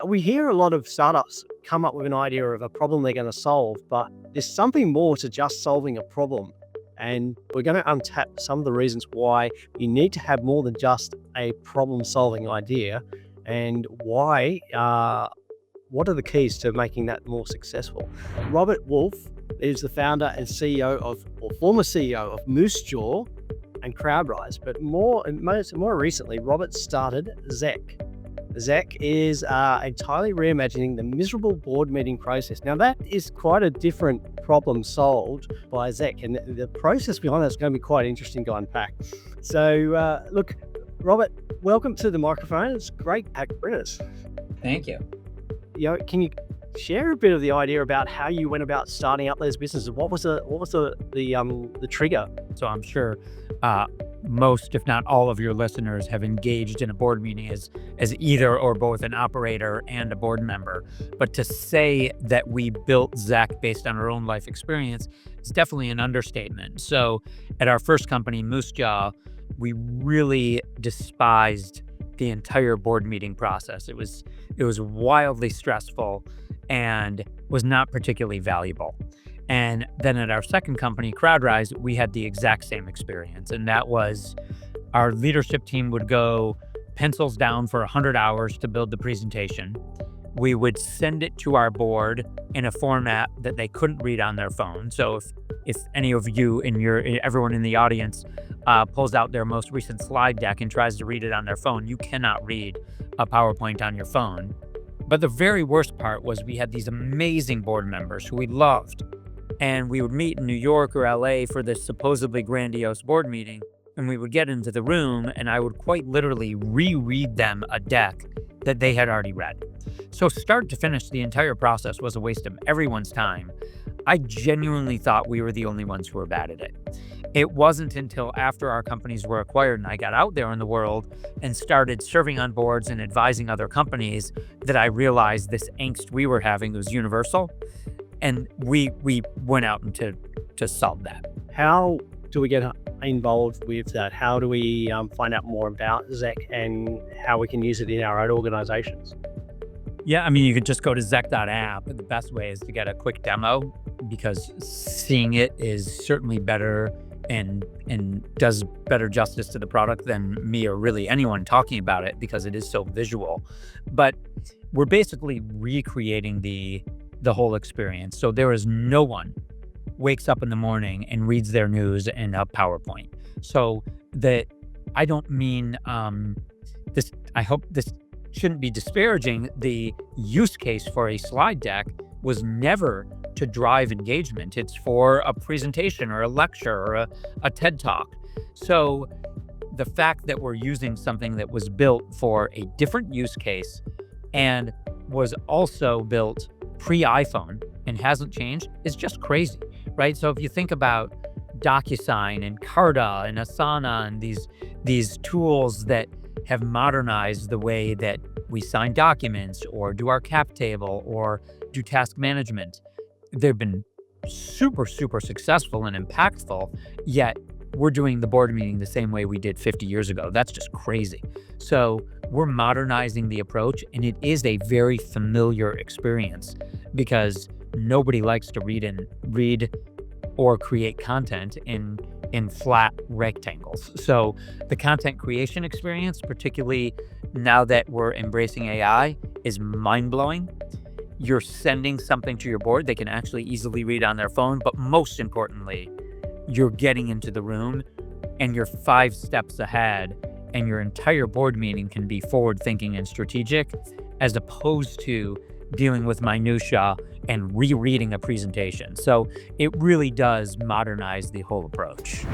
we hear a lot of startups come up with an idea of a problem they're going to solve, but there's something more to just solving a problem. And we're going to untap some of the reasons why you need to have more than just a problem-solving idea, and why, what are the keys to making that more successful. Robert Wolfe is the founder and CEO of, or former CEO of Moosejaw and CrowdRise, but more recently, Robert started Zeck. Zeck is entirely reimagining the miserable board meeting process. Now, that is quite a different problem solved by Zeck, and the process behind that is going to be quite interesting to unpack. So, look, Robert, welcome to the microphone. It's great to have you with us. Thank you. Can you share a bit of the idea about how you went about starting up those businesses? What was the trigger? So I'm sure most, if not all of your listeners have engaged in a board meeting as either or both an operator and a board member. But to say that we built Zeck based on our own life experience is definitely an understatement. So at our first company, Moosejaw, we really despised the entire board meeting process. It was wildly stressful and was not particularly valuable. And then at our second company, CrowdRise, we had the exact same experience. And that was our leadership team would go pencils down for 100 hours to build the presentation. We would send it to our board in a format that they couldn't read on their phone. So if any of you everyone in the audience pulls out their most recent slide deck and tries to read it on their phone, you cannot read a PowerPoint on your phone. But the very worst part was we had these amazing board members who we loved. And we would meet in New York or LA for this supposedly grandiose board meeting. And we would get into the room and I would quite literally reread them a deck that they had already read. So start to finish, the entire process was a waste of everyone's time. I genuinely thought we were the only ones who were bad at it. It wasn't until after our companies were acquired and I got out there in the world and started serving on boards and advising other companies that I realized this angst we were having was universal. And we went out to solve that. How do we get involved with that? How do we find out more about Zeck and how we can use it in our own organizations? Yeah, I mean, you could just go to Zeck.app. The best way is to get a quick demo because seeing it is certainly better and does better justice to the product than me or really anyone talking about it because it is so visual. But we're basically recreating the whole experience. So there is no one wakes up in the morning and reads their news in a PowerPoint. So that I don't mean this. I hope this shouldn't be disparaging. The use case for a slide deck was never to drive engagement. It's for a presentation or a lecture or a TED Talk. So the fact that we're using something that was built for a different use case and was also built pre-iPhone and hasn't changed is just crazy, right? So if you think about DocuSign and Carta and Asana and these tools that have modernized the way that we sign documents or do our cap table or do task management, they've been super, super successful and impactful, yet we're doing the board meeting the same way we did 50 years ago. That's just crazy. So we're modernizing the approach, and it is a very familiar experience because nobody likes to read or create content in flat rectangles. So the content creation experience, particularly now that we're embracing AI, is mind-blowing. You're sending something to your board they can actually easily read on their phone, but most importantly, you're getting into the room and you're 5 steps ahead, and your entire board meeting can be forward-thinking and strategic, as opposed to dealing with minutia and rereading a presentation. So it really does modernize the whole approach.